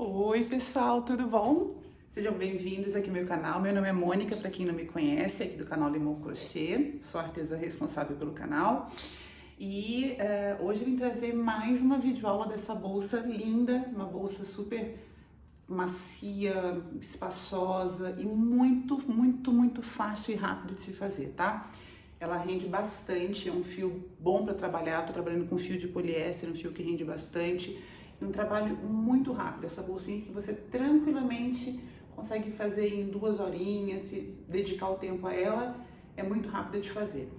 Oi, pessoal, tudo bom? Sejam bem-vindos aqui ao meu canal. Meu nome é Mônica, para quem não me conhece, aqui do canal Limão Crochê. Sou a artesã responsável pelo canal. E hoje eu vim trazer mais uma videoaula dessa bolsa linda, uma bolsa super macia, espaçosa e muito fácil e rápido de se fazer, tá? Ela rende bastante, é um fio bom para trabalhar. Tô trabalhando com fio de poliéster, um fio que rende bastante. Um trabalho muito rápido, essa bolsinha que você tranquilamente consegue fazer em 2 horinhas, se dedicar o tempo a ela, é muito rápida de fazer.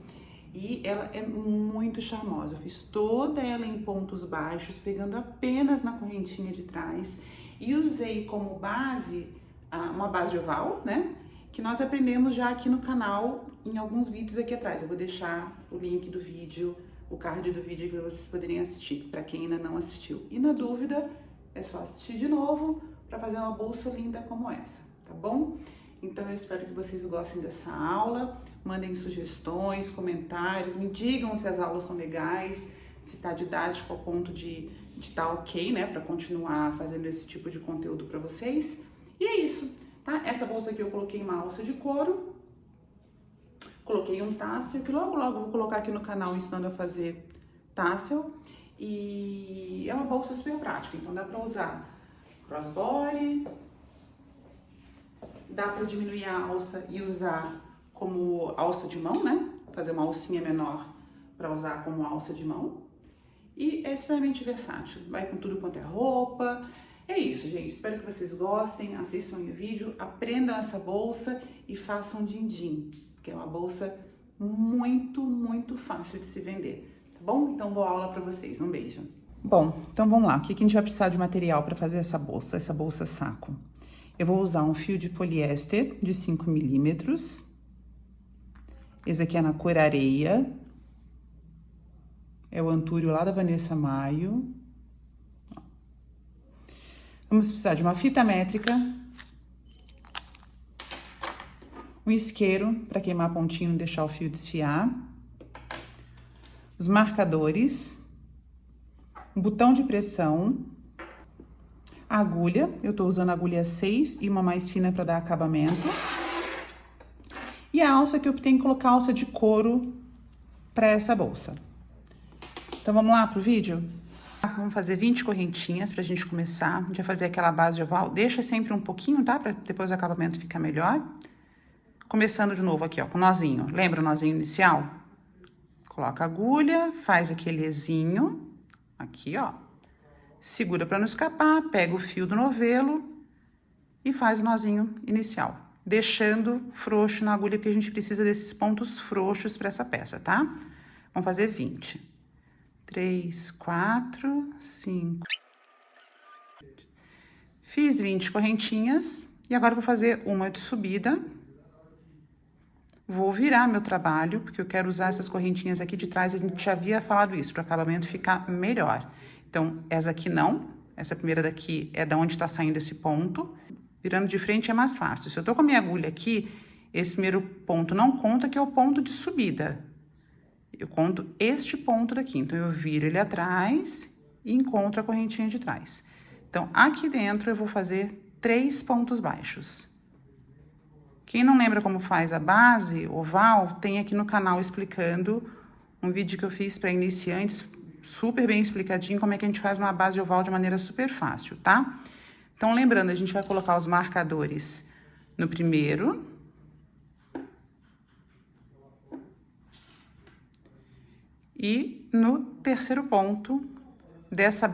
E ela é muito charmosa, eu fiz toda ela em pontos baixos, pegando apenas na correntinha de trás e usei como base uma base oval, né? Que nós aprendemos já aqui no canal em alguns vídeos aqui atrás. Eu vou deixar o link do vídeo, o card do vídeo para vocês poderem assistir, para quem ainda não assistiu. E na dúvida, é só assistir de novo para fazer uma bolsa linda como essa, tá bom? Então eu espero que vocês gostem dessa aula, mandem sugestões, comentários, me digam se as aulas são legais, se tá didático ao ponto de tá ok, né, para continuar fazendo esse tipo de conteúdo para vocês. E é isso, tá? Essa bolsa aqui eu coloquei uma alça de couro. Coloquei um tassel, que logo eu vou colocar aqui no canal ensinando a fazer tassel. E é uma bolsa super prática, então dá pra usar crossbody, dá pra diminuir a alça e usar como alça de mão, né? Fazer uma alcinha menor pra usar como alça de mão. E é extremamente versátil, vai com tudo quanto é roupa. É isso, gente, espero que vocês gostem, assistam o vídeo, aprendam essa bolsa e façam din-din, que é uma bolsa muito fácil de se vender, tá bom? Então, boa aula para vocês, um beijo. Bom, então vamos lá, o que a gente vai precisar de material para fazer essa bolsa saco? Eu vou usar um fio de poliéster de 5 milímetros, esse aqui é na cor areia, é o Antúrio lá da Vanessa Maio. Vamos precisar de uma fita métrica, um isqueiro para queimar a pontinha e não deixar o fio desfiar, os marcadores, um botão de pressão, a agulha, eu tô usando a agulha 6 e uma mais fina para dar acabamento, e a alça que eu tenho que colocar alça de couro para essa bolsa. Então vamos lá pro vídeo? Vamos fazer 20 correntinhas pra gente começar. A gente vai fazer aquela base oval. Deixa sempre um pouquinho, tá? Pra depois o acabamento ficar melhor. Começando de novo aqui, ó, com o nozinho. Lembra o nozinho inicial? Coloca a agulha, faz aquele Ezinho. Aqui, ó. Segura pra não escapar, pega o fio do novelo e faz o nozinho inicial. Deixando frouxo na agulha, porque a gente precisa desses pontos frouxos pra essa peça, tá? Vamos fazer 20. 3, 4, 5. Fiz 20 correntinhas e agora vou fazer uma de subida. Vou virar meu trabalho, porque eu quero usar essas correntinhas aqui de trás, a gente já havia falado isso, para o acabamento ficar melhor. Então, essa aqui não, essa primeira daqui é da onde tá saindo esse ponto. Virando de frente é mais fácil. Se eu tô com a minha agulha aqui, esse primeiro ponto não conta, que é o ponto de subida. Eu conto este ponto daqui, então eu viro ele atrás e encontro a correntinha de trás. Então, aqui dentro eu vou fazer 3 pontos baixos. Quem não lembra como faz a base oval, tem aqui no canal explicando um vídeo que eu fiz para iniciantes, super bem explicadinho, como é que a gente faz uma base oval de maneira super fácil, tá? Então, lembrando, a gente vai colocar os marcadores no primeiro. E no terceiro ponto dessa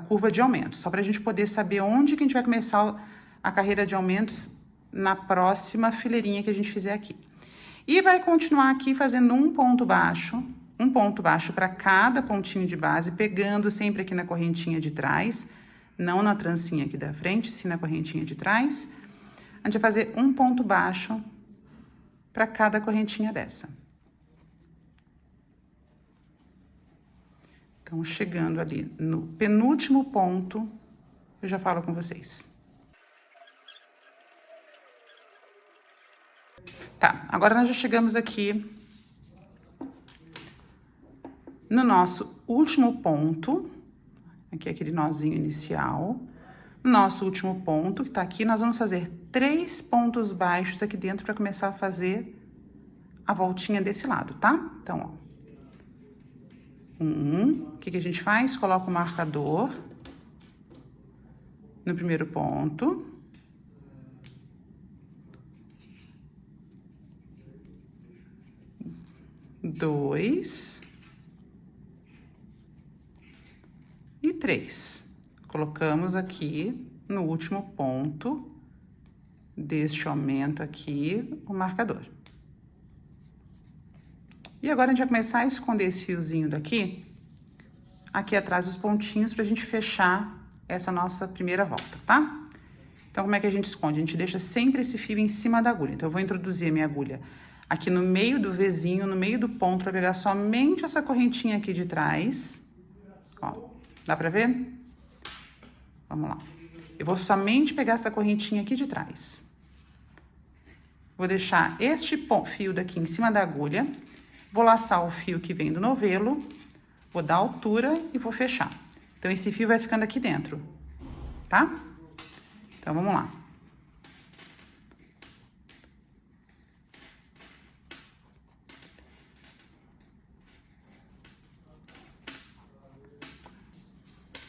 curva de aumento, só para a gente poder saber onde que a gente vai começar a carreira de aumentos na próxima fileirinha que a gente fizer aqui. E vai continuar aqui fazendo um ponto baixo para cada pontinho de base, pegando sempre aqui na correntinha de trás, não na trancinha aqui da frente, sim na correntinha de trás. A gente vai fazer um ponto baixo para cada correntinha dessa. Então, chegando ali no penúltimo ponto, eu já falo com vocês. Tá, agora nós já chegamos aqui no nosso último ponto. Aqui é aquele nozinho inicial. Nosso último ponto, que tá aqui, nós vamos fazer 3 pontos baixos aqui dentro para começar a fazer a voltinha desse lado, tá? Então, ó. O que a gente faz? Coloca o marcador no primeiro ponto. Dois. E 3. Colocamos aqui no último ponto deste aumento aqui o marcador. E agora a gente vai começar a esconder esse fiozinho daqui, aqui atrás dos pontinhos, pra gente fechar essa nossa primeira volta, tá? Então, como é que a gente esconde? A gente deixa sempre esse fio em cima da agulha. Então, eu vou introduzir a minha agulha aqui no meio do Vzinho, no meio do ponto, pra pegar somente essa correntinha aqui de trás. Ó, dá pra ver? Vamos lá. Eu vou somente pegar essa correntinha aqui de trás. Vou deixar este fio daqui em cima da agulha. Vou laçar o fio que vem do novelo, vou dar altura e vou fechar. Então, esse fio vai ficando aqui dentro, tá? Então, vamos lá.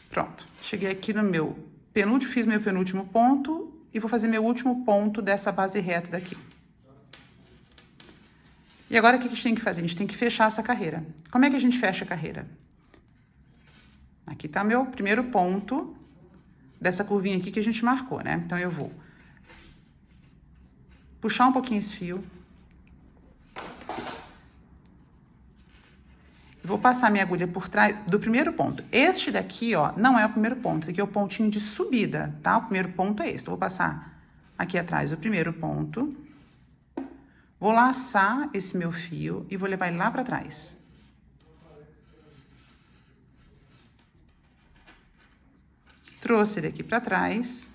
Pronto. Cheguei aqui no meu penúltimo, fiz meu penúltimo ponto e vou fazer meu último ponto dessa base reta daqui. E agora, o que a gente tem que fazer? A gente tem que fechar essa carreira. Como é que a gente fecha a carreira? Aqui tá meu primeiro ponto dessa curvinha aqui que a gente marcou, né? Então, eu vou puxar um pouquinho esse fio. Vou passar minha agulha por trás do primeiro ponto. Este daqui, ó, não é o primeiro ponto. Esse aqui é o pontinho de subida, tá? O primeiro ponto é esse. Então, vou passar aqui atrás do primeiro ponto. Vou laçar esse meu fio e vou levar ele lá pra trás. Trouxe ele aqui pra trás.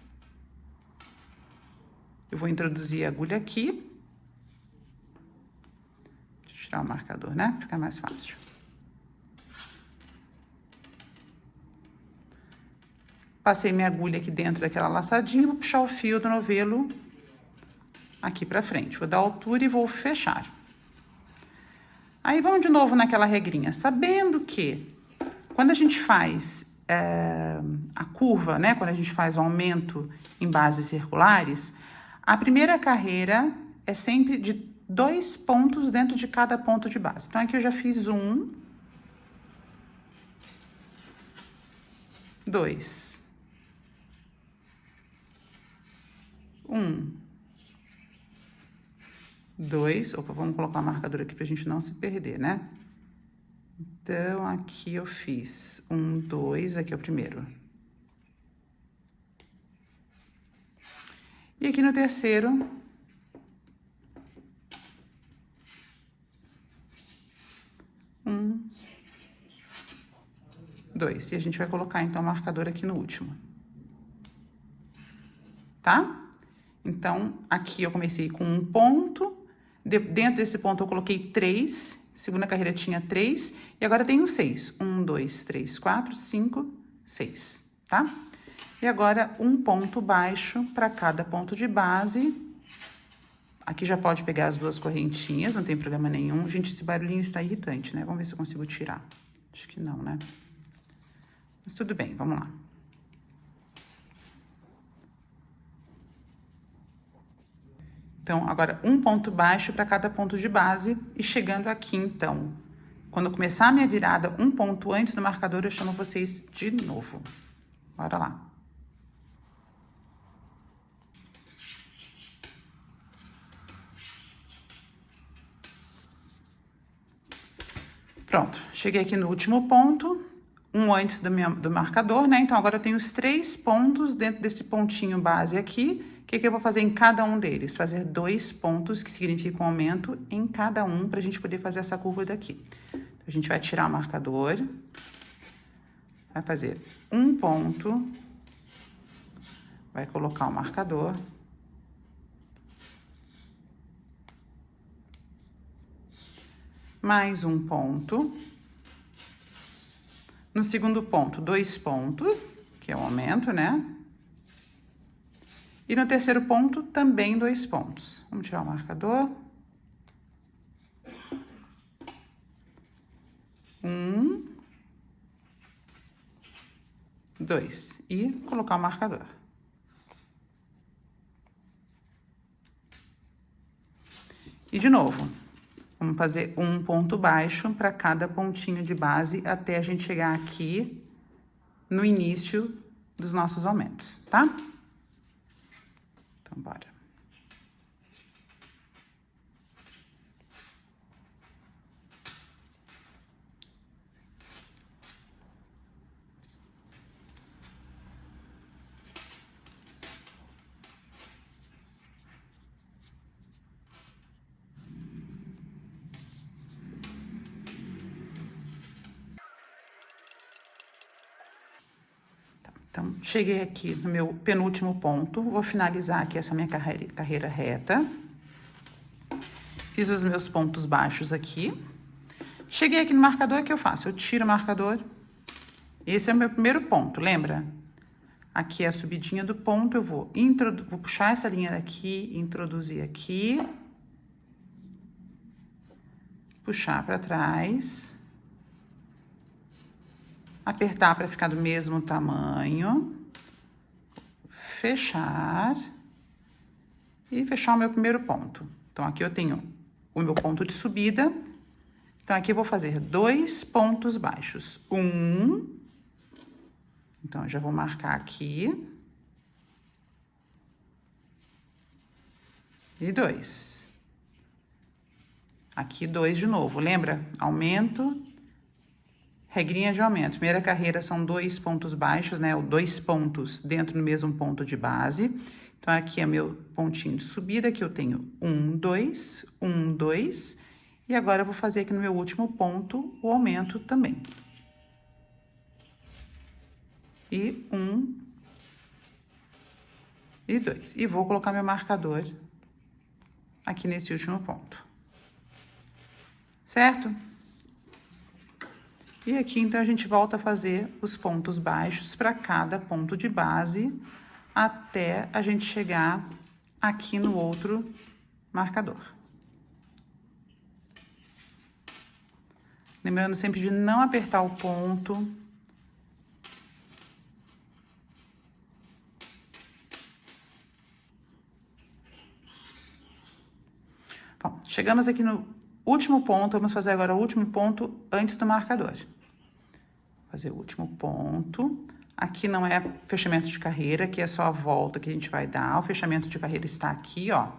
Eu vou introduzir a agulha aqui. Deixa eu tirar o marcador, né? Fica mais fácil. Passei minha agulha aqui dentro daquela laçadinha e vou puxar o fio do novelo aqui pra frente. Vou dar altura e vou fechar. Aí, vamos de novo naquela regrinha. Sabendo que quando a gente faz a curva, né? Quando a gente faz o aumento em bases circulares, a primeira carreira é sempre de 2 pontos dentro de cada ponto de base. Então, aqui eu já fiz 1, 2, 1, 2, opa, vamos colocar a marcadora aqui pra gente não se perder, né? Então, aqui eu fiz 1, 2, aqui é o primeiro. E aqui no terceiro, um, 2. E a gente vai colocar, então, o marcador aqui no último. Tá? Então, aqui eu comecei com um ponto. Dentro desse ponto eu coloquei 3. Segunda carreira tinha 3. E agora tenho 6. 1, 2, 3, 4, 5, 6. Tá? E agora, um ponto baixo para cada ponto de base. Aqui já pode pegar as 2 correntinhas, não tem problema nenhum. Gente, esse barulhinho está irritante, né? Vamos ver se eu consigo tirar. Acho que não, né? Mas tudo bem, vamos lá. Então, agora, um ponto baixo para cada ponto de base. E chegando aqui, então, quando eu começar a minha virada, um ponto antes do marcador, eu chamo vocês de novo. Bora lá. Pronto, cheguei aqui no último ponto, um antes do marcador, né? Então, agora eu tenho os 3 pontos dentro desse pontinho base aqui. O que eu vou fazer em cada um deles? Fazer 2 pontos, que significa um aumento em cada um, pra gente poder fazer essa curva daqui. Então, a gente vai tirar o marcador, vai fazer um ponto, vai colocar o marcador. Mais um ponto. No segundo ponto, 2 pontos, que é o aumento, né? E no terceiro ponto, também 2 pontos. Vamos tirar o marcador. 1, 2. E colocar o marcador. E de novo, vamos fazer um ponto baixo para cada pontinho de base até a gente chegar aqui no início dos nossos aumentos, tá? Então, bora. Então, cheguei aqui no meu penúltimo ponto, vou finalizar aqui essa minha carreira reta. Fiz os meus pontos baixos aqui. Cheguei aqui no marcador, o que eu faço? Eu tiro o marcador. Esse é o meu primeiro ponto, lembra? Aqui é a subidinha do ponto, eu vou puxar essa linha daqui, introduzir aqui. Puxar para trás. Apertar para ficar do mesmo tamanho, fechar e fechar o meu primeiro ponto. Então, aqui eu tenho o meu ponto de subida. Então, aqui eu vou fazer 2 pontos baixos. 1. Então, eu já vou marcar aqui. E 2. Aqui 2 de novo, lembra? Aumento. Regrinha de aumento. Primeira carreira são 2 pontos baixos, né? Ou 2 pontos dentro do mesmo ponto de base. Então, aqui é meu pontinho de subida, que eu tenho 1, 2, 1, 2. E agora, eu vou fazer aqui no meu último ponto o aumento também. E 1, e 2. E vou colocar meu marcador aqui nesse último ponto. Certo? E aqui, então, a gente volta a fazer os pontos baixos para cada ponto de base, até a gente chegar aqui no outro marcador. Lembrando sempre de não apertar o ponto. Bom, chegamos aqui no último ponto, vamos fazer agora o último ponto antes do marcador. Fazer o último ponto. Aqui não é fechamento de carreira, aqui é só a volta que a gente vai dar. O fechamento de carreira está aqui, ó.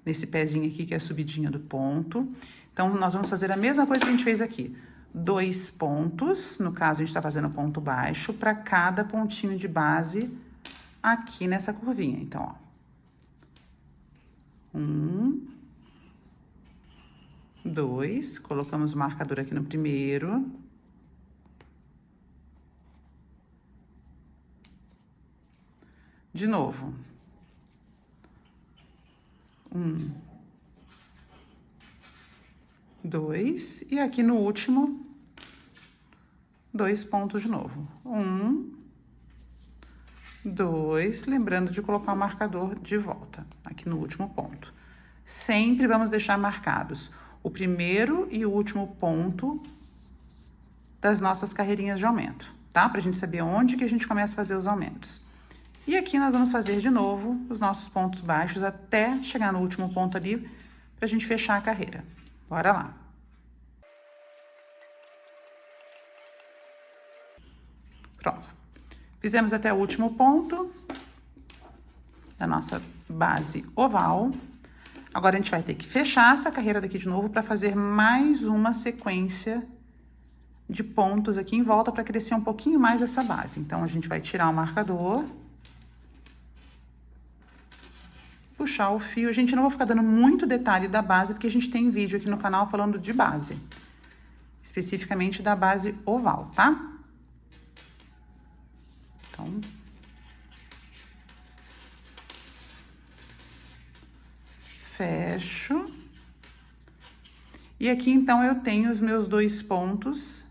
Nesse pezinho aqui, que é a subidinha do ponto. Então, nós vamos fazer a mesma coisa que a gente fez aqui. 2 pontos, no caso, a gente tá fazendo ponto baixo, para cada pontinho de base aqui nessa curvinha. Então, ó. 1, 2, colocamos o marcador aqui no primeiro. De novo. 1, 2, e aqui no último, 2 pontos de novo. 1, 2, lembrando de colocar o marcador de volta, aqui no último ponto. Sempre vamos deixar marcados o primeiro e o último ponto das nossas carreirinhas de aumento, tá? Pra gente saber onde que a gente começa a fazer os aumentos. E aqui nós vamos fazer de novo os nossos pontos baixos até chegar no último ponto ali, pra gente fechar a carreira. Bora lá. Pronto. Fizemos até o último ponto da nossa base oval. Agora, a gente vai ter que fechar essa carreira daqui de novo para fazer mais uma sequência de pontos aqui em volta para crescer um pouquinho mais essa base. Então, a gente vai tirar o marcador. Puxar o fio. Gente, eu não vou ficar dando muito detalhe da base, porque a gente tem vídeo aqui no canal falando de base. Especificamente da base oval, tá? Então... fecho. E aqui, então, eu tenho os meus 2 pontos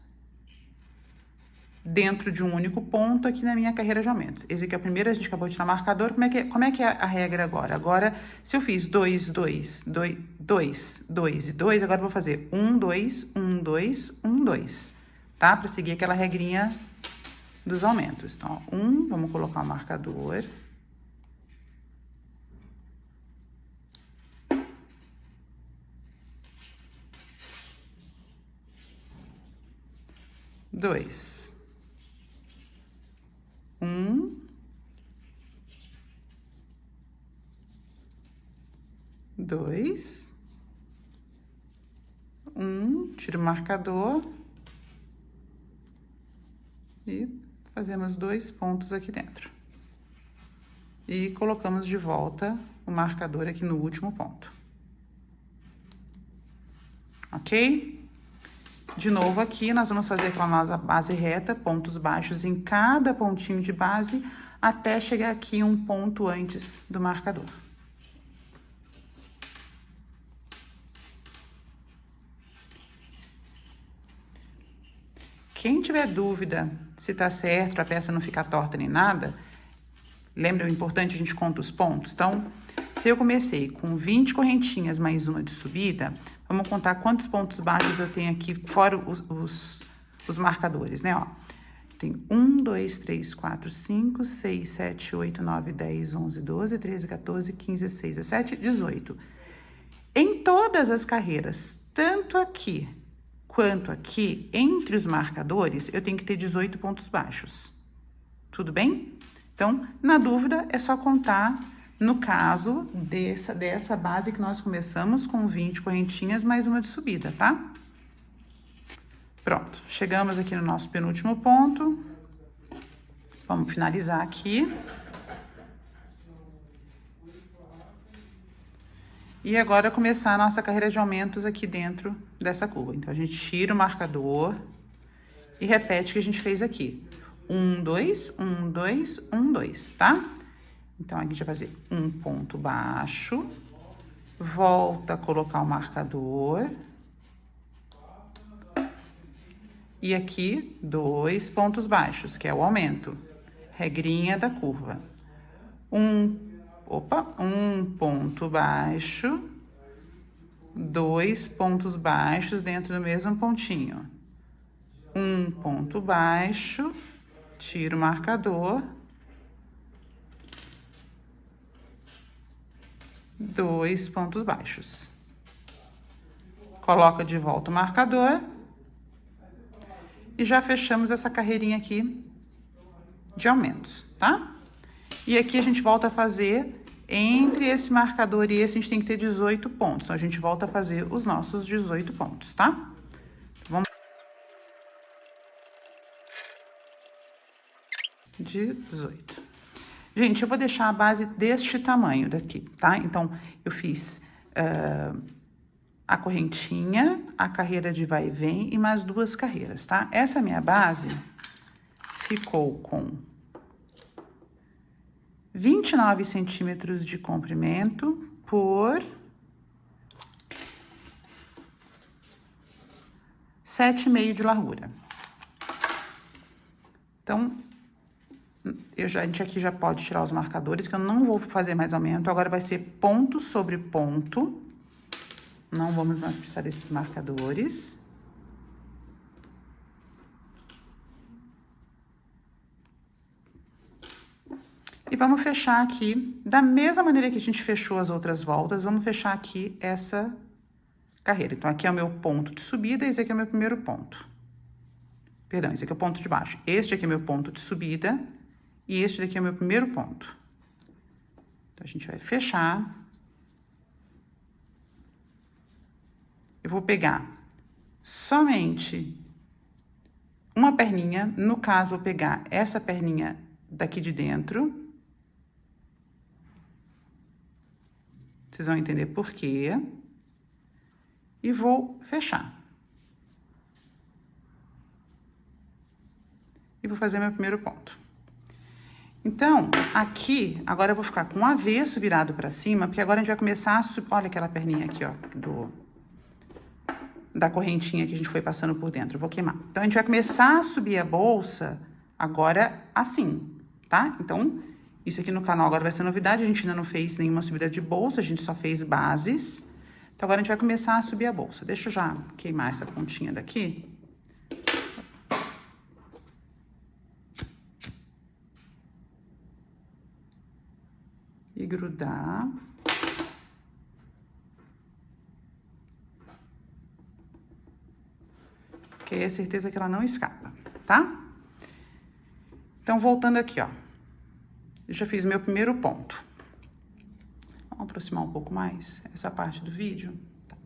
dentro de um único ponto aqui na minha carreira de aumentos. Esse aqui é o primeiro, a gente acabou de tirar marcador. Como é que é a regra agora? Agora, se eu fiz 2, 2, 2, 2, 2 e 2, agora eu vou fazer 1, 2, 1, 2, 1, 2, tá? Para seguir aquela regrinha dos aumentos. Então, ó, 1, vamos colocar o marcador. Dois. 1. 2. 1. Tiro o marcador. E fazemos 2 pontos aqui dentro. E colocamos de volta o marcador aqui no último ponto. Ok? De novo aqui, nós vamos fazer aquela nossa base reta, pontos baixos em cada pontinho de base, até chegar aqui um ponto antes do marcador. Quem tiver dúvida se tá certo, a peça não ficar torta nem nada, lembra o importante, a gente conta os pontos? Então, se eu comecei com 20 correntinhas mais uma de subida, vamos contar quantos pontos baixos eu tenho aqui, fora os marcadores, né, ó. Tem 1, 2, 3, 4, 5, 6, 7, 8, 9, 10, 11, 12, 13, 14, 15, 16, 17, 18. Em todas as carreiras, tanto aqui quanto aqui, entre os marcadores, eu tenho que ter 18 pontos baixos. Tudo bem? Então, na dúvida, é só contar, no caso dessa base que nós começamos com 20 correntinhas mais uma de subida, tá? Pronto, chegamos aqui no nosso penúltimo ponto. Vamos finalizar aqui. E agora começar a nossa carreira de aumentos aqui dentro dessa curva. Então, a gente tira o marcador e repete o que a gente fez aqui. 1, 2, 1, 2, 1, 2, tá? Então, aqui a gente vai fazer um ponto baixo, volta a colocar o marcador. E aqui, 2 pontos baixos, que é o aumento. Regrinha da curva. Um ponto baixo, 2 pontos baixos dentro do mesmo pontinho. Um ponto baixo, tiro o marcador. 2 pontos baixos. Coloca de volta o marcador. E já fechamos essa carreirinha aqui de aumentos, tá? E aqui a gente volta a fazer, entre esse marcador e esse, a gente tem que ter 18 pontos. Então, a gente volta a fazer os nossos 18 pontos, tá? Vamos... 18. Gente, eu vou deixar a base deste tamanho daqui, tá? Então, eu fiz a correntinha, a carreira de vai e vem e mais 2 carreiras, tá? Essa minha base ficou com 29 centímetros de comprimento por 7,5 de largura. Então, a gente aqui já pode tirar os marcadores, que eu não vou fazer mais aumento. Agora vai ser ponto sobre ponto. Não vamos mais precisar desses marcadores. E vamos fechar aqui, da mesma maneira que a gente fechou as outras voltas, vamos fechar aqui essa carreira. Então, aqui é o meu ponto de subida e esse aqui é o meu primeiro ponto. Perdão, esse aqui é o ponto de baixo. Este aqui é meu ponto de subida e este daqui é o meu primeiro ponto. Então, a gente vai fechar. Eu vou pegar somente uma perninha. No caso, vou pegar essa perninha daqui de dentro. Vocês vão entender por quê. E vou fechar. E vou fazer meu primeiro ponto. Então, aqui, agora eu vou ficar com o avesso virado pra cima, porque agora a gente vai começar a subir. Olha aquela perninha aqui, ó, da correntinha que a gente foi passando por dentro. Eu vou queimar. Então, a gente vai começar a subir a bolsa agora assim, tá? Então, isso aqui no canal agora vai ser novidade. A gente ainda não fez nenhuma subida de bolsa, a gente só fez bases. Então, agora a gente vai começar a subir a bolsa. Deixa eu já queimar essa pontinha daqui. E grudar. Que aí é certeza que ela não escapa, tá? Então, voltando aqui, ó. Eu já fiz meu primeiro ponto. Vamos aproximar um pouco mais essa parte do vídeo. Tá.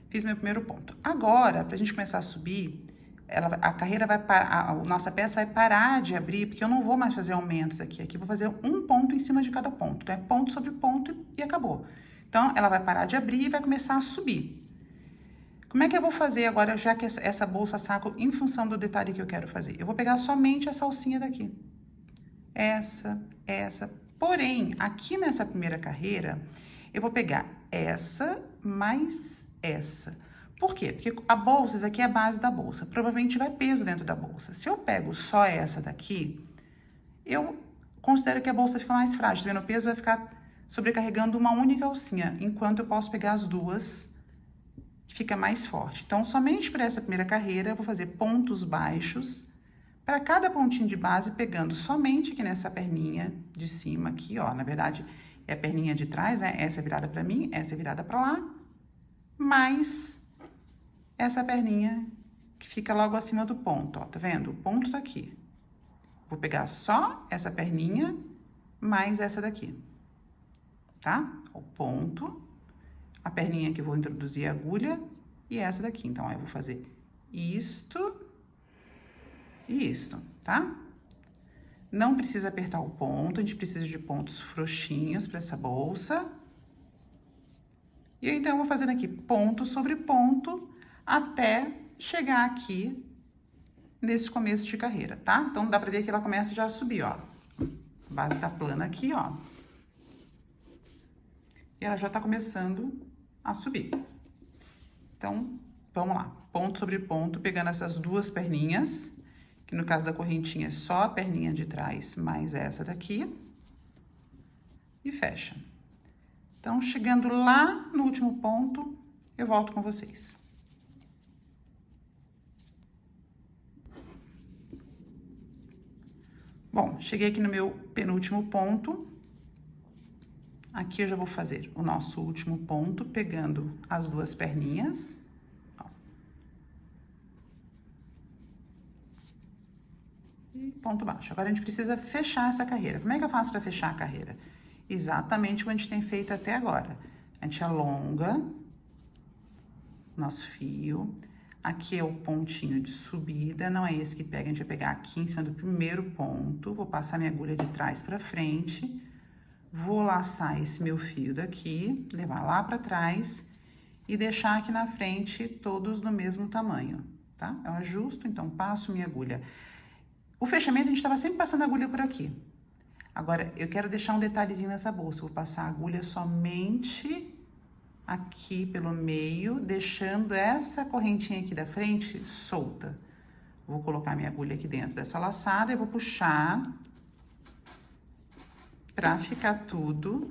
Fiz meu primeiro ponto. Agora, pra gente começar a subir, a carreira vai parar, a nossa peça vai parar de abrir, porque eu não vou mais fazer aumentos aqui. Aqui eu vou fazer um ponto em cima de cada ponto. Então, é ponto sobre ponto e acabou. Então, ela vai parar de abrir e vai começar a subir. Como é que eu vou fazer agora, já que essa bolsa saco, em função do detalhe que eu quero fazer? Eu vou pegar somente essa alcinha daqui. Essa. Porém, aqui nessa primeira carreira, eu vou pegar essa mais essa. Por quê? Porque a bolsa, isso aqui é a base da bolsa. Provavelmente vai peso dentro da bolsa. Se eu pego só essa daqui, eu considero que a bolsa fica mais frágil. Tá vendo? O peso vai ficar sobrecarregando uma única alcinha, enquanto eu posso pegar as duas, que fica mais forte. Então, somente para essa primeira carreira, eu vou fazer pontos baixos para cada pontinho de base, pegando somente aqui nessa perninha de cima aqui, ó. Na verdade, é a perninha de trás, né? Essa é virada para mim, essa é virada para lá, mais essa perninha que fica logo acima do ponto, ó. Tá vendo? O ponto tá aqui. Vou pegar só essa perninha, mais essa daqui, tá? O ponto, a perninha que eu vou introduzir a agulha e essa daqui. Então, ó, eu vou fazer isto e isto, tá? Não precisa apertar o ponto, a gente precisa de pontos frouxinhos para essa bolsa. E então, eu vou fazendo aqui ponto sobre ponto até chegar aqui nesse começo de carreira, tá? Então, dá pra ver que ela começa já a subir, ó. A base tá plana aqui, ó. E ela já tá começando a subir. Então, vamos lá. Ponto sobre ponto, pegando essas duas perninhas, que no caso da correntinha é só a perninha de trás mais essa daqui. E fecha. Então, chegando lá no último ponto, eu volto com vocês. Bom, cheguei aqui no meu penúltimo ponto. Aqui eu já vou fazer o nosso último ponto, pegando as duas perninhas. Ó. E ponto baixo. Agora, a gente precisa fechar essa carreira. Como é que eu faço para fechar a carreira? Exatamente como a gente tem feito até agora. A gente alonga nosso fio. Aqui é o pontinho de subida, não é esse que pega, a gente vai pegar aqui em cima do primeiro ponto. Vou passar minha agulha de trás para frente. Vou laçar esse meu fio daqui, levar lá para trás e deixar aqui na frente todos do mesmo tamanho, tá? Eu ajusto, então passo minha agulha. O fechamento, a gente estava sempre passando a agulha por aqui. Agora, eu quero deixar um detalhezinho nessa bolsa. Vou passar a agulha somente aqui pelo meio, deixando essa correntinha aqui da frente solta. Vou colocar minha agulha aqui dentro dessa laçada e vou puxar pra ficar tudo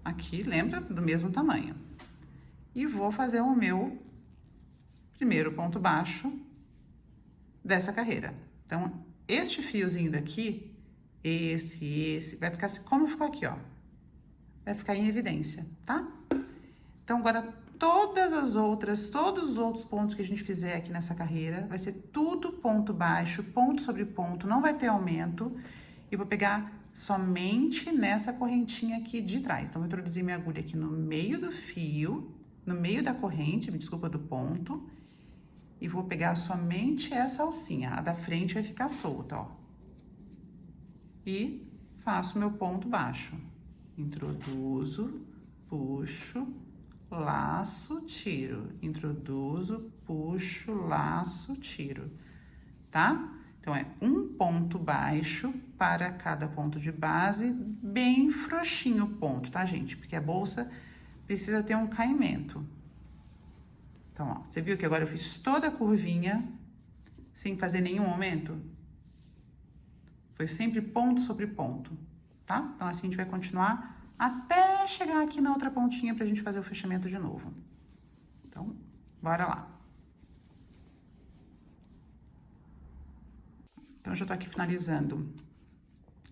aqui, lembra? Do mesmo tamanho. E vou fazer o meu primeiro ponto baixo dessa carreira. Então, este fiozinho daqui, esse, vai ficar assim, como ficou aqui, ó. Vai ficar em evidência, tá? Então, agora, todos os outros pontos que a gente fizer aqui nessa carreira, vai ser tudo ponto baixo, ponto sobre ponto, não vai ter aumento. E vou pegar somente nessa correntinha aqui de trás. Então, vou introduzir minha agulha aqui no meio do fio, no meio da corrente, me desculpa, do ponto. E vou pegar somente essa alcinha, a da frente vai ficar solta, ó. E faço meu ponto baixo. Introduzo, puxo, laço, tiro. Introduzo, puxo, laço, tiro, tá? Então, é um ponto baixo para cada ponto de base, bem frouxinho o ponto, tá, gente? Porque a bolsa precisa ter um caimento. Então, ó, você viu que agora eu fiz toda a curvinha sem fazer nenhum aumento? Foi sempre ponto sobre ponto, tá? Então, assim a gente vai continuar até chegar aqui na outra pontinha pra gente fazer o fechamento de novo. Então, bora lá. Então, já tô aqui finalizando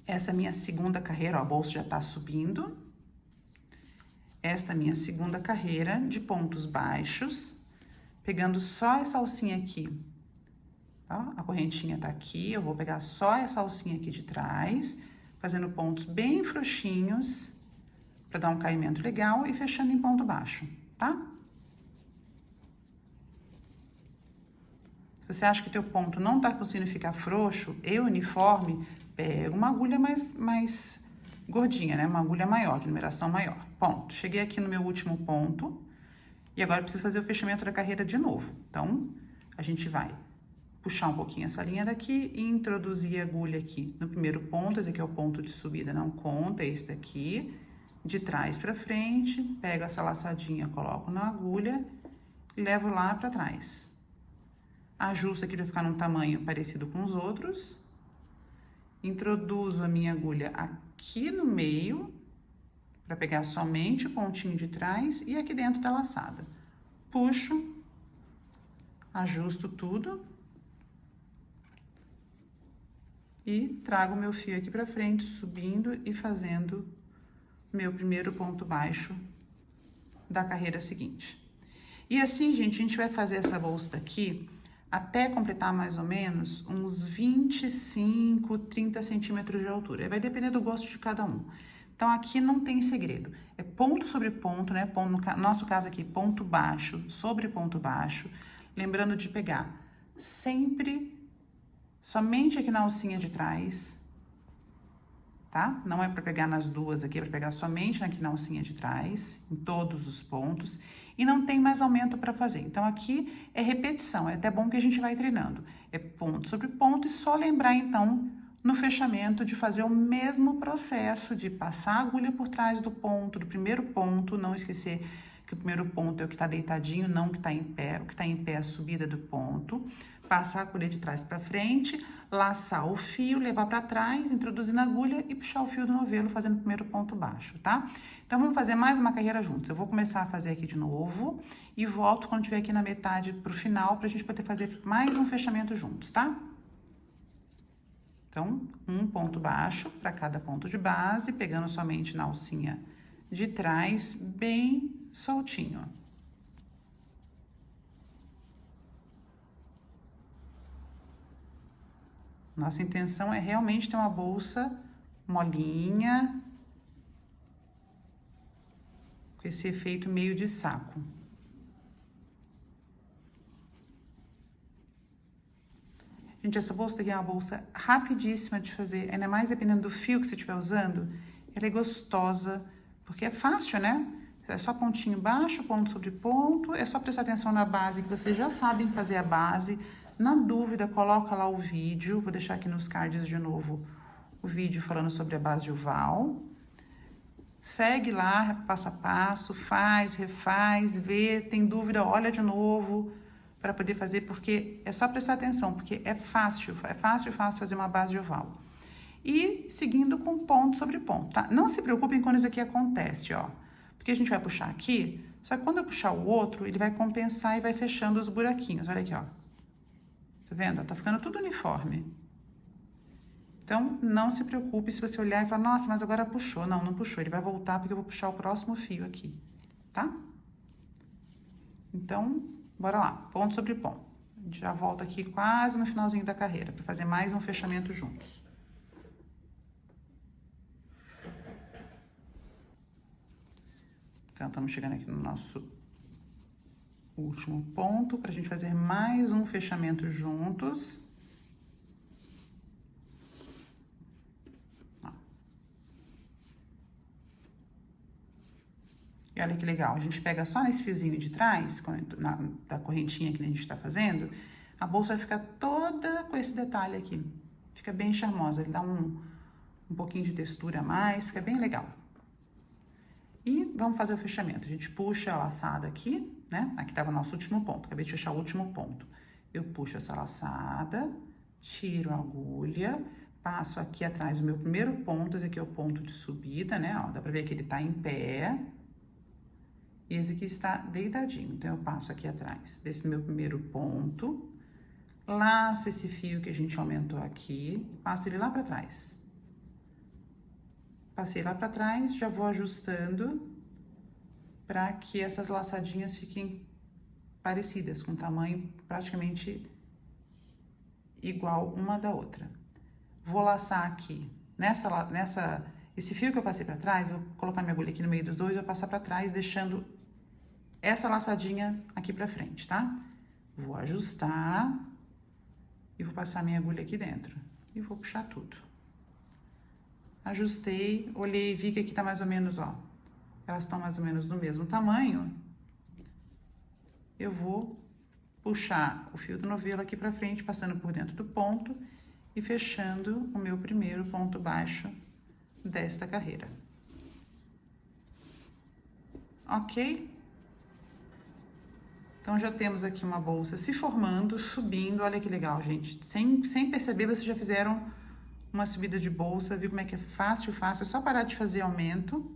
essa minha segunda carreira, ó, a bolsa já tá subindo. Esta minha segunda carreira de pontos baixos, pegando só essa alcinha aqui. Tá? A correntinha tá aqui, eu vou pegar só essa alcinha aqui de trás, fazendo pontos bem frouxinhos, para dar um caimento legal e fechando em ponto baixo, tá? Se você acha que teu ponto não tá conseguindo ficar frouxo e uniforme, pega uma agulha mais gordinha, né? Uma agulha maior, de numeração maior. Ponto. Cheguei aqui no meu último ponto e agora eu preciso fazer o fechamento da carreira de novo. Então, a gente vai puxar um pouquinho essa linha daqui e introduzir a agulha aqui no primeiro ponto. Esse aqui é o ponto de subida, não conta, esse daqui. De trás pra frente, pego essa laçadinha, coloco na agulha e levo lá pra trás. Ajusto aqui pra ficar num tamanho parecido com os outros. Introduzo a minha agulha aqui no meio, pra pegar somente o pontinho de trás e aqui dentro da laçada. Puxo, ajusto tudo. E trago meu fio aqui pra frente, subindo e fazendo meu primeiro ponto baixo da carreira seguinte. E assim, gente, a gente vai fazer essa bolsa daqui até completar mais ou menos uns 25, 30 centímetros de altura. Vai depender do gosto de cada um. Então, aqui não tem segredo. É ponto sobre ponto, né? No nosso caso aqui, ponto baixo sobre ponto baixo. Lembrando de pegar sempre somente aqui na alcinha de trás, tá? Não é para pegar nas duas aqui, é para pegar somente aqui na alcinha de trás, em todos os pontos, e não tem mais aumento para fazer. Então, aqui é repetição, é até bom que a gente vai treinando. É ponto sobre ponto e só lembrar, então, no fechamento de fazer o mesmo processo de passar a agulha por trás do ponto, do primeiro ponto, não esquecer que o primeiro ponto é o que está deitadinho, não o que está em pé. O que está em pé é a subida do ponto. Passar a agulha de trás para frente, laçar o fio, levar para trás, introduzir na agulha e puxar o fio do novelo, fazendo o primeiro ponto baixo, tá? Então, vamos fazer mais uma carreira juntos. Eu vou começar a fazer aqui de novo e volto quando estiver aqui na metade pro final, pra gente poder fazer mais um fechamento juntos, tá? Então, um ponto baixo para cada ponto de base, pegando somente na alcinha de trás, bem soltinho. Nossa intenção é realmente ter uma bolsa molinha, com esse efeito meio de saco. Gente, essa bolsa daqui é uma bolsa rapidíssima de fazer, ainda mais dependendo do fio que você estiver usando. Ela é gostosa, porque é fácil, né? É só pontinho baixo, ponto sobre ponto, é só prestar atenção na base, que vocês já sabem fazer a base. Na dúvida, coloca lá o vídeo, vou deixar aqui nos cards de novo o vídeo falando sobre a base oval. Segue lá, passo a passo, faz, refaz, vê, tem dúvida, olha de novo para poder fazer, porque é só prestar atenção, porque é fácil fazer uma base oval. E seguindo com ponto sobre ponto, tá? Não se preocupem quando isso aqui acontece, ó, porque a gente vai puxar aqui, só que quando eu puxar o outro, ele vai compensar e vai fechando os buraquinhos, olha aqui, ó. Tá vendo? Tá ficando tudo uniforme. Então, não se preocupe se você olhar e falar, nossa, mas agora puxou. Não, não puxou. Ele vai voltar porque eu vou puxar o próximo fio aqui, tá? Então, bora lá. Ponto sobre ponto. A gente já volta aqui quase no finalzinho da carreira para fazer mais um fechamento juntos. Então, estamos chegando aqui no nosso último ponto para a gente fazer mais um fechamento juntos. Ó. E olha que legal, a gente pega só nesse fiozinho de trás, da correntinha que a gente está fazendo, a bolsa vai ficar toda com esse detalhe aqui. Fica bem charmosa, ele dá um pouquinho de textura a mais, fica bem legal. E vamos fazer o fechamento. A gente puxa a laçada aqui, né? Aqui tava o nosso último ponto, acabei de fechar o último ponto. Eu puxo essa laçada, tiro a agulha, passo aqui atrás o meu primeiro ponto, esse aqui é o ponto de subida, né? Ó, dá pra ver que ele tá em pé. E esse aqui está deitadinho, então eu passo aqui atrás desse meu primeiro ponto, laço esse fio que a gente aumentou aqui, passo ele lá pra trás. Passei lá pra trás, já vou ajustando para que essas laçadinhas fiquem parecidas, com tamanho praticamente igual uma da outra. Vou laçar aqui, esse fio que eu passei pra trás, eu vou colocar minha agulha aqui no meio dos dois, vou passar pra trás, deixando essa laçadinha aqui pra frente, tá? Vou ajustar e vou passar minha agulha aqui dentro e vou puxar tudo. Ajustei, olhei, vi que aqui tá mais ou menos, ó, elas estão mais ou menos do mesmo tamanho. Eu vou puxar o fio do novelo aqui pra frente, passando por dentro do ponto e fechando o meu primeiro ponto baixo desta carreira. Ok? Então, já temos aqui uma bolsa se formando, subindo. Olha que legal, gente. Sem perceber, vocês já fizeram uma subida de bolsa. Viu como é que é fácil, fácil. É só parar de fazer aumento.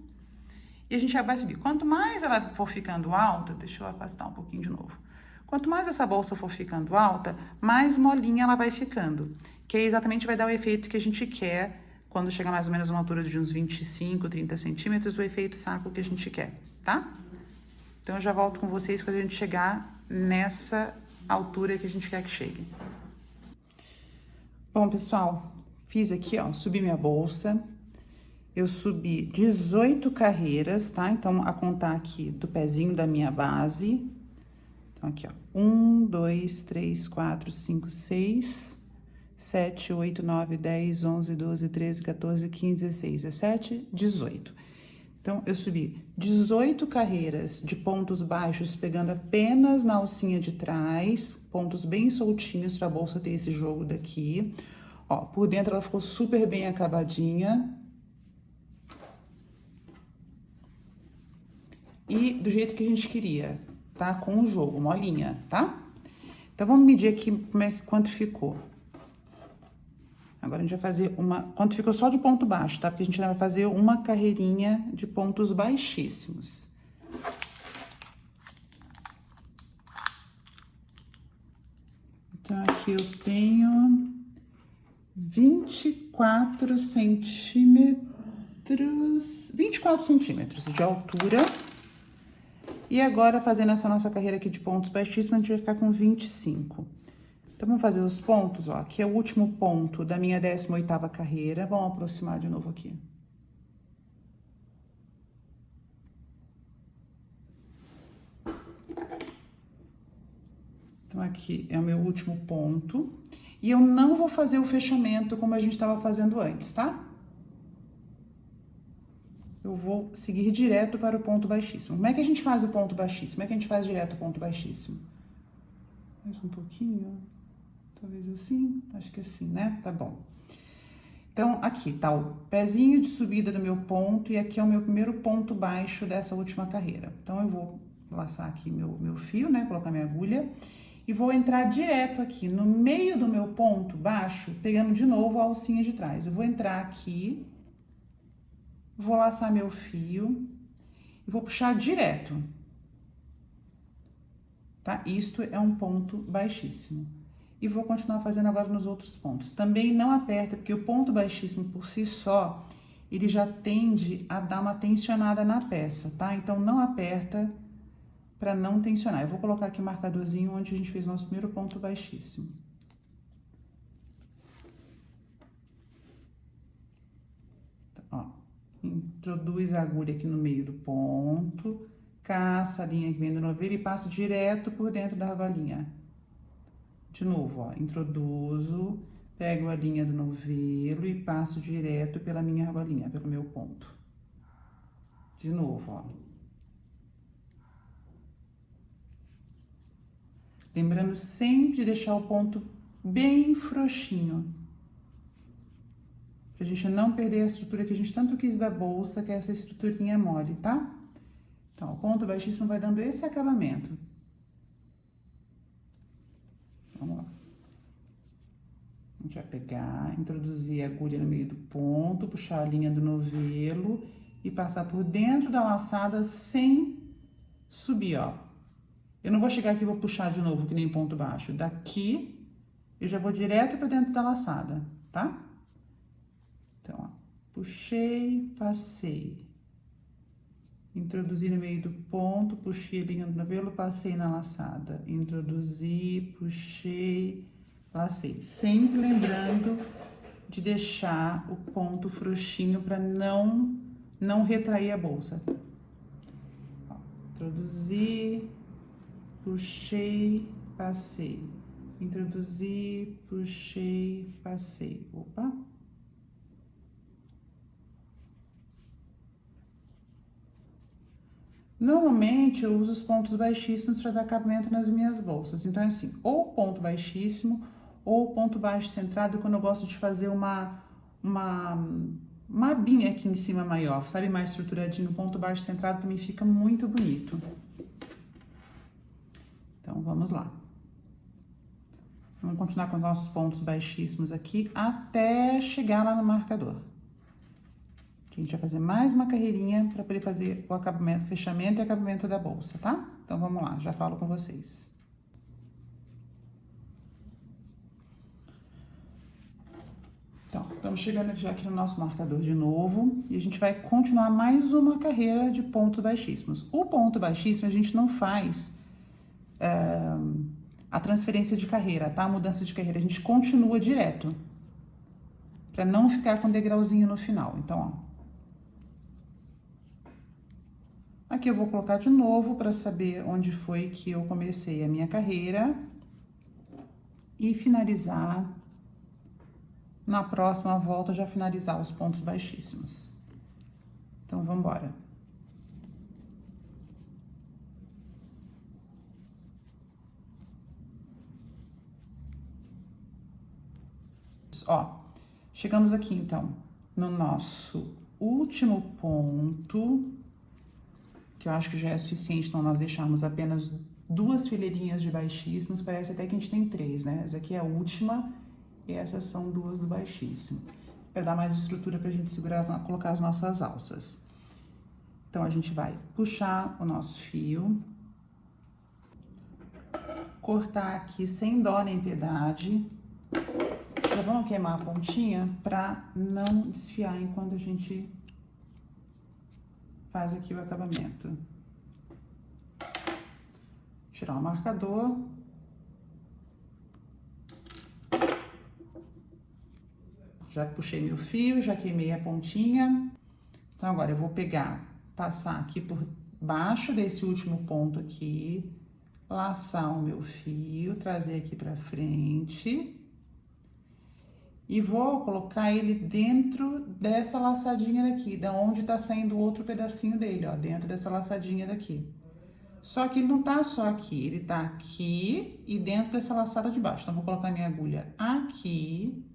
E a gente já vai subir. Quanto mais ela for ficando alta, deixa eu afastar um pouquinho de novo. Quanto mais essa bolsa for ficando alta, mais molinha ela vai ficando. Que aí exatamente vai dar o efeito que a gente quer quando chegar mais ou menos a uma altura de uns 25, 30 centímetros, o efeito saco que a gente quer, tá? Então, eu já volto com vocês quando a gente chegar nessa altura que a gente quer que chegue. Bom, pessoal, fiz aqui, ó, subi minha bolsa. Eu subi 18 carreiras, tá? Então, a contar aqui do pezinho da minha base. Então, aqui, ó. 1, 2, 3, 4, 5, 6, 7, 8, 9, 10, 11, 12, 13, 14, 15, 16, 17, 18. Então, eu subi 18 carreiras de pontos baixos, pegando apenas na alcinha de trás, pontos bem soltinhos pra bolsa ter esse jogo daqui. Ó, por dentro ela ficou super bem acabadinha. E do jeito que a gente queria, tá? Com o jogo, molinha, tá? Então, vamos medir aqui quanto ficou. Agora, a gente vai fazer quanto ficou só de ponto baixo, tá? Porque a gente vai fazer uma carreirinha de pontos baixíssimos. Então, aqui eu tenho 24 centímetros de altura. E agora, fazendo essa nossa carreira aqui de pontos baixíssimos, a gente vai ficar com 25. Então, vamos fazer os pontos, ó. Aqui é o último ponto da minha 18ª carreira. Vamos aproximar de novo aqui. Então, aqui é o meu último ponto. E eu não vou fazer o fechamento como a gente estava fazendo antes, tá? Eu vou seguir direto para o ponto baixíssimo. Como é que a gente faz o ponto baixíssimo? Como é que a gente faz direto o ponto baixíssimo? Mais um pouquinho... Talvez assim, acho que assim, né? Tá bom. Então, aqui tá o pezinho de subida do meu ponto e aqui é o meu primeiro ponto baixo dessa última carreira. Então, eu vou laçar aqui meu fio, né? Colocar minha agulha e vou entrar direto aqui no meio do meu ponto baixo, pegando de novo a alcinha de trás. Eu vou entrar aqui, vou laçar meu fio e vou puxar direto, tá? Isto é um ponto baixíssimo. E vou continuar fazendo agora nos outros pontos. Também não aperta, porque o ponto baixíssimo por si só, ele já tende a dar uma tensionada na peça, tá? Então, não aperta para não tensionar. Eu vou colocar aqui o marcadorzinho onde a gente fez nosso primeiro ponto baixíssimo. Ó, introduz a agulha aqui no meio do ponto, caça a linha que vem do novelo e passo direto por dentro da argolinha. De novo, ó, introduzo, pego a linha do novelo e passo direto pela minha argolinha, pelo meu ponto. De novo, ó. Lembrando sempre de deixar o ponto bem frouxinho. Pra gente não perder a estrutura que a gente tanto quis da bolsa, que é essa estruturinha mole, tá? Então, o ponto baixíssimo vai dando esse acabamento. Vamos lá. A gente vai pegar, introduzir a agulha no meio do ponto, puxar a linha do novelo e passar por dentro da laçada sem subir, ó. Eu não vou chegar aqui e vou puxar de novo, que nem ponto baixo. Daqui, eu já vou direto para dentro da laçada, tá? Então, ó, puxei, passei. Introduzi no meio do ponto, puxei a linha do novelo, passei na laçada. Introduzi, puxei, lacei. Sempre lembrando de deixar o ponto frouxinho para não retrair a bolsa. Ó, introduzi, puxei, passei. Introduzi, puxei, passei. Opa! Normalmente, eu uso os pontos baixíssimos para dar acabamento nas minhas bolsas. Então, é assim, ou ponto baixíssimo, ou ponto baixo centrado, quando eu gosto de fazer uma abinha aqui em cima maior, sabe? Mais estruturadinho, ponto baixo centrado também fica muito bonito. Então, vamos lá. Vamos continuar com os nossos pontos baixíssimos aqui, até chegar lá no marcador. A gente vai fazer mais uma carreirinha para poder fazer o acabamento, fechamento e acabamento da bolsa, tá? Então, vamos lá, já falo com vocês. Então, estamos chegando já aqui no nosso marcador de novo e a gente vai continuar mais uma carreira de pontos baixíssimos. O ponto baixíssimo a gente não faz a transferência de carreira, tá? A mudança de carreira, a gente continua direto, para não ficar com degrauzinho no final. Então, ó. Aqui eu vou colocar de novo para saber onde foi que eu comecei a minha carreira e finalizar. Na próxima volta, já finalizar os pontos baixíssimos. Então, vamos embora. Ó, chegamos aqui, então, no nosso último ponto, que eu acho que já é suficiente, então nós deixarmos apenas 2 fileirinhas de baixíssimos, parece até que a gente tem 3, né? Essa aqui é a última e essas são 2 do baixíssimo, para dar mais estrutura pra gente segurar, colocar as nossas alças. Então, a gente vai puxar o nosso fio, cortar aqui sem dó nem piedade. Já vamos queimar a pontinha para não desfiar enquanto a gente faz aqui o acabamento. Tirar o marcador. Já puxei meu fio, já queimei a pontinha. Então, agora eu vou pegar, passar aqui por baixo desse último ponto aqui, laçar o meu fio, trazer aqui pra frente. E vou colocar ele dentro dessa laçadinha daqui, da onde tá saindo o outro pedacinho dele, ó, dentro dessa laçadinha daqui. Só que ele não tá só aqui, ele tá aqui e dentro dessa laçada de baixo. Então, vou colocar minha agulha aqui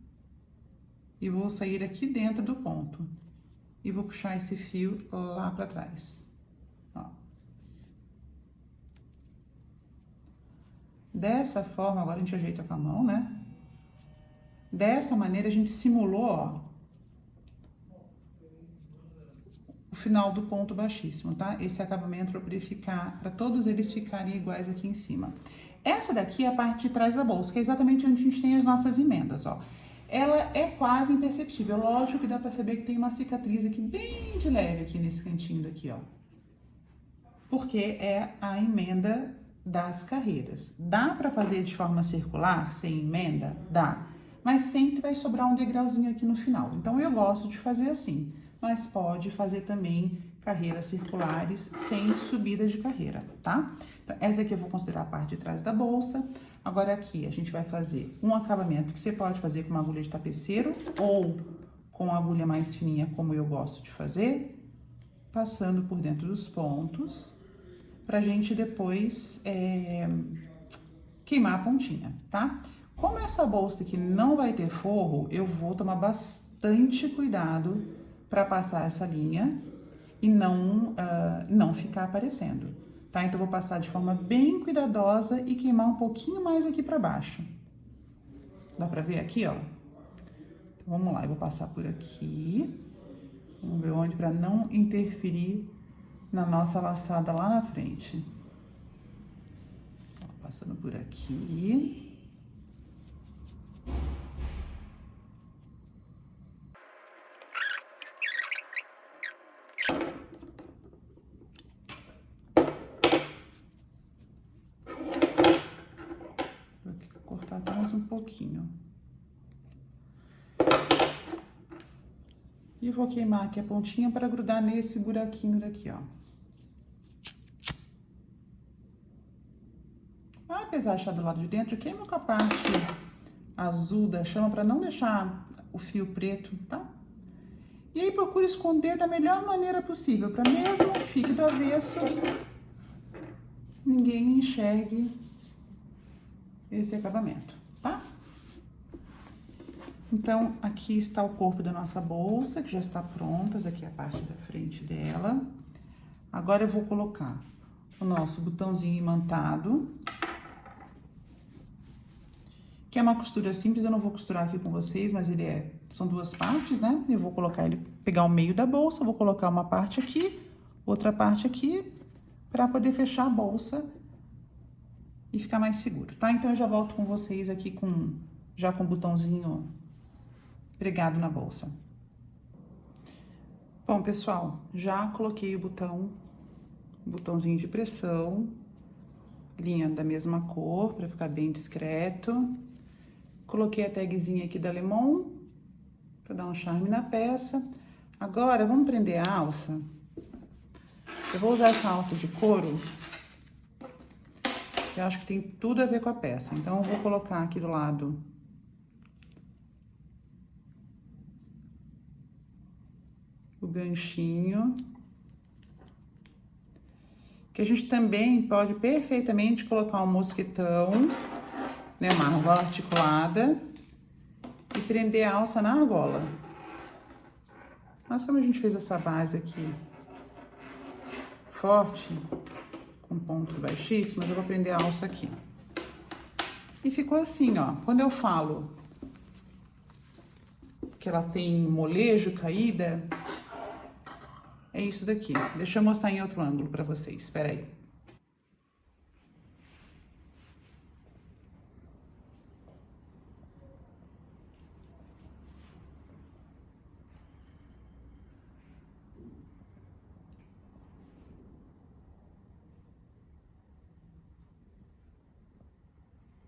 e vou sair aqui dentro do ponto. E vou puxar esse fio lá pra trás, ó. Dessa forma, agora a gente ajeita com a mão, né? Dessa maneira, a gente simulou, ó, o final do ponto baixíssimo, tá? Esse acabamento para poder ficar, para todos eles ficarem iguais aqui em cima. Essa daqui é a parte de trás da bolsa, que é exatamente onde a gente tem as nossas emendas, ó. Ela é quase imperceptível, lógico que dá pra saber que tem uma cicatriz aqui bem de leve aqui nesse cantinho daqui, ó. Porque é a emenda das carreiras. Dá pra fazer de forma circular, sem emenda? Dá. Mas sempre vai sobrar um degrauzinho aqui no final. Então, eu gosto de fazer assim, mas pode fazer também carreiras circulares sem subida de carreira, tá? Então, essa aqui eu vou considerar a parte de trás da bolsa. Agora, aqui, a gente vai fazer um acabamento que você pode fazer com uma agulha de tapeceiro ou com a agulha mais fininha, como eu gosto de fazer, passando por dentro dos pontos, pra gente depois queimar a pontinha, tá? Como essa bolsa aqui não vai ter forro, eu vou tomar bastante cuidado para passar essa linha e não ficar aparecendo, tá? Então, eu vou passar de forma bem cuidadosa e queimar um pouquinho mais aqui pra baixo. Dá pra ver aqui, ó? Então, vamos lá, eu vou passar por aqui. Vamos ver onde pra não interferir na nossa laçada lá na frente. Passando por aqui. Vou cortar mais um pouquinho. E vou queimar aqui a pontinha para grudar nesse buraquinho daqui, ó. Apesar de estar do lado de dentro, queima com a parte azul da chama para não deixar o fio preto, tá? E aí procure esconder da melhor maneira possível, para mesmo que fique do avesso, ninguém enxergue esse acabamento, tá? Então, aqui está o corpo da nossa bolsa, que já está pronta, aqui é a parte da frente dela. Agora eu vou colocar o nosso botãozinho imantado, que é uma costura simples, eu não vou costurar aqui com vocês, mas são duas partes, né? Eu vou colocar ele, pegar o meio da bolsa, vou colocar uma parte aqui, outra parte aqui, para poder fechar a bolsa e ficar mais seguro, tá? Então, eu já volto com vocês aqui já com o botãozinho pregado na bolsa. Bom, pessoal, já coloquei o botãozinho de pressão, linha da mesma cor, para ficar bem discreto. Coloquei a tagzinha aqui da Lemon, para dar um charme na peça. Agora, vamos prender a alça. Eu vou usar essa alça de couro, que eu acho que tem tudo a ver com a peça. Então, eu vou colocar aqui do lado o ganchinho, que a gente também pode perfeitamente colocar um mosquetão, né, uma argola articulada, e prender a alça na argola. Mas como a gente fez essa base aqui forte, com pontos baixíssimos, eu vou prender a alça aqui. E ficou assim, ó. Quando eu falo que ela tem molejo, caída, é isso daqui. Deixa eu mostrar em outro ângulo pra vocês, espera aí.